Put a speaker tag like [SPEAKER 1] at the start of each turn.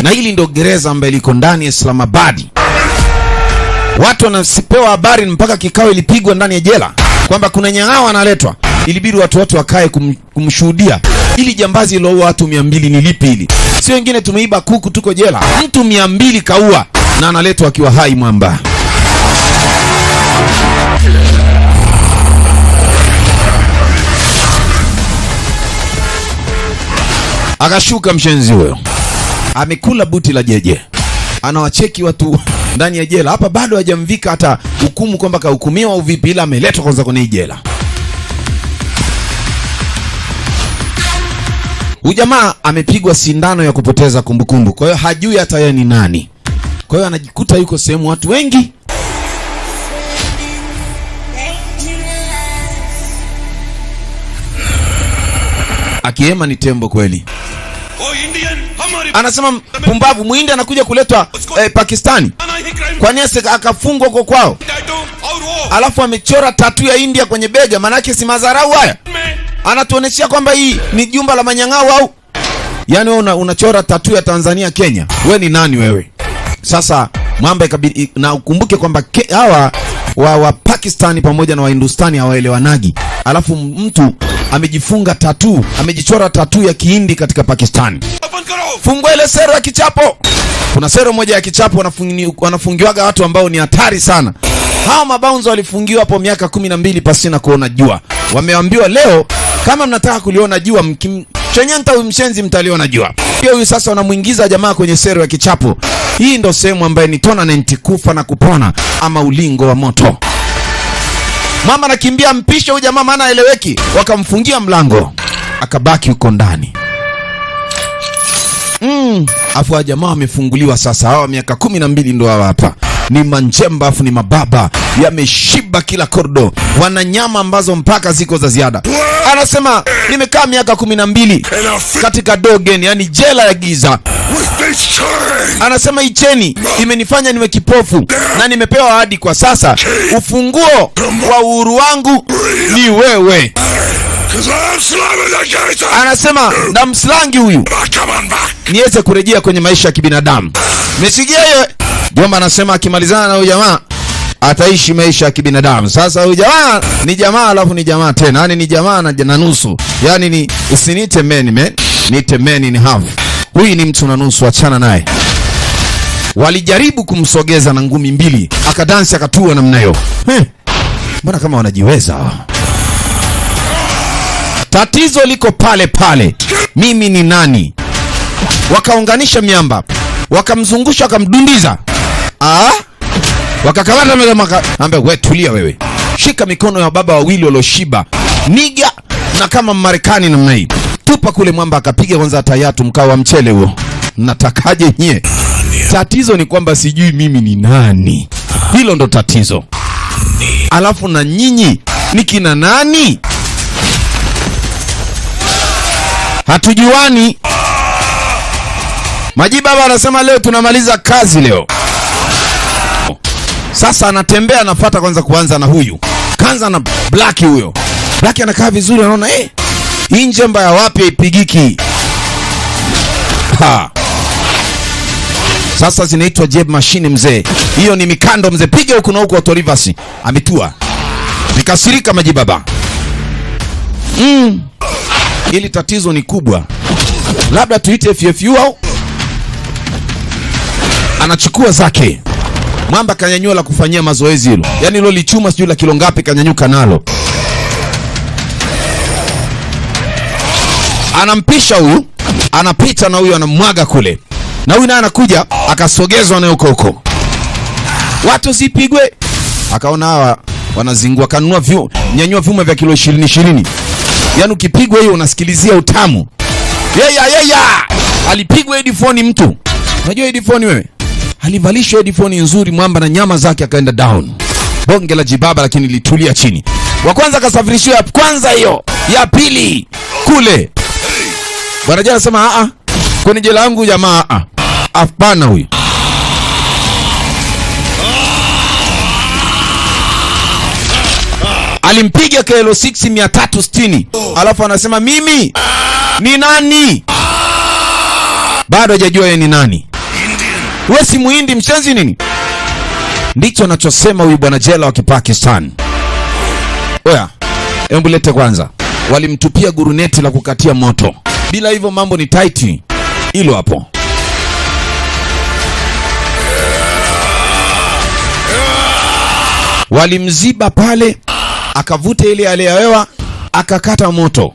[SPEAKER 1] Na hili ndio gereza ambayo liko ndani ya Islamabad. Watu wanasipewa habari mpaka kikao ilipigwa ndani ya jela kwamba kuna nyang'ao analetwa. Ilibidi watu wote wakae kumshuhudia. Ili jambazi liloua watu 200 ni lipi hili? Si wengine tumeiba kuku tuko jela. Mtu 200 kaua na analetwa akiwa hai mwamba. Akashuka mshenzi huyo. Amekula buti la jeje. Anawacheki watu ndani ya jela. Hapa bado hajamvika hata hukumu kwamba kahukumiwa au vipi, ila ameletwa kwanza kwenye jela. Huyu jamaa amepigwa sindano ya kupoteza kumbukumbu. Kwa hiyo hajui hata yeye ni nani. Kwa hiyo anajikuta yuko sehemu watu wengi. Akiema ni tembo kweli. Anasema pumbavu, Muhindi anakuja kuletwa Pakistani. Kwa nini akafungwa huko kwao? Alafu amechora tattoo ya India kwenye bega, manake si madharau haya. Anatuoneshia kwamba hii ni jumba la manyang'ao au? Yaani wewe unachora tattoo ya Tanzania Kenya. Wewe ni nani wewe? Sasa mwamba ikabidi, na ukumbuke kwamba hawa wa Pakistani pamoja na wa Hindustani hawaelewanagi. Alafu mtu amejifunga tattoo, amejichora tattoo ya Kihindi katika Pakistani. Fungua ile sero ya kichapo. Kuna sero moja ya kichapo wanafungiwaga watu ambao ni hatari sana. Hao mabouncer walifungiwa hapo miaka 12 pasina kuona jua. Wameambiwa leo kama mnataka kuliona jua mchenyenta huyu mshenzi mtaliona jua. Pia huyu sasa wanamuingiza jamaa kwenye sero ya kichapo. Hii ndio sehemu ambayo ni tournament kufa na kupona ama ulingo wa moto. Mama anakimbia mpisha huyu jamaa maana haeleweki. Wakamfungia mlango. Akabaki huko ndani. Afu jamaa wamefunguliwa sasa. Hawa miaka 12 ndio hawa hapa. Ni manjemba afu ni mababa. Yameshiba kila kordo. Wana nyama ambazo mpaka ziko za ziada. Anasema nimekaa miaka 12 katika dogen, yani jela ya giza. Anasema icheni imenifanya niwe kipofu na nimepewa ahadi kwa sasa. Ufunguo wa uhuru wangu ni wewe. Anasema na mslangi huyu niweze kurejea kwenye maisha ya kibinadamu. Mesikia yeye. Jomba anasema akimalizana na huyu jamaa ataishi maisha ya kibinadamu. Sasa huyu jamaa ni jamaa alafu ni jamaa tena. Yani ni jamaa na nusu. Yani ni usinite man, niite man in half. Huyu ni mtu na nusu, achana naye. Walijaribu kumsogeza na ngumi mbili, akadansi akatua namna hiyo. Mbona kama wanajiweza? Tatizo liko pale pale. Mimi ni nani? Wakaunganisha miamba, wakamzungusha, wakamdundiza. Wakakamata mega ambaye wewe tulia wewe. Shika mikono ya baba wawili walioshiba. Niga na kama Marekani namna hii. Tupa kule mwamba, akapiga kwanza tayatu mkao wa mchele huo. Natakaje nye? Tatizo ni kwamba sijui mimi ni nani. Hilo ndo tatizo. Alafu na nyinyi ni kina nani? Hatujuani. Maji baba anasema leo tunamaliza kazi leo. Sasa anatembea, anafuata kwanza kuanza na huyu. Kaanza na Black huyo. Black anakaa vizuri, anaona hii njemba ya wapi haipigiki. Sasa zinaitwa jeb machine mzee. Hiyo ni mikando mzee, piga huko na huko auto reverse. Ametua. Nikasirika Maji baba. Ili tatizo ni kubwa. Labda tuite FFU au anachukua zake. Mwamba kanyanyua la kufanyia mazoezi hilo. Yaani hilo lichuma sijui la kilo ngapi kanyanyuka nalo. Anampisha huyu, anapita na huyu anamwaga kule. Na huyu naye anakuja akasogezwa na huko. Watu sipigwe. Akaona hawa wanazingua, kanunua nyanyua vyuma vya kilo 20. Yaani ukipigwa hiyo unasikilizia utamu. Yeya. Alipigwa headphone mtu. Unajua headphone wewe? Alivalishwa headphone nzuri mwamba na nyama zake akaenda down. Bonge la jibaba lakini litulia chini. Wa kwanza akasafirishiwa ya kwanza hiyo. Ya pili kule. Bwana jana sema kwenye jela yangu jamaa hapana huyu. Alimpiga kilo 6360. Alafu anasema mimi ni nani? Bado hajajua yeye ni nani. Wewe si Muhindi, mshenzi nini? Ndicho anachosema huyu bwana jela wa Kipakistan. Oya, hebu lete kwanza. Walimtupia guruneti la kukatia moto. Bila hivyo mambo ni tight. Hilo hapo. Walimziba pale, akavuta ile aliyowewa, akakata moto.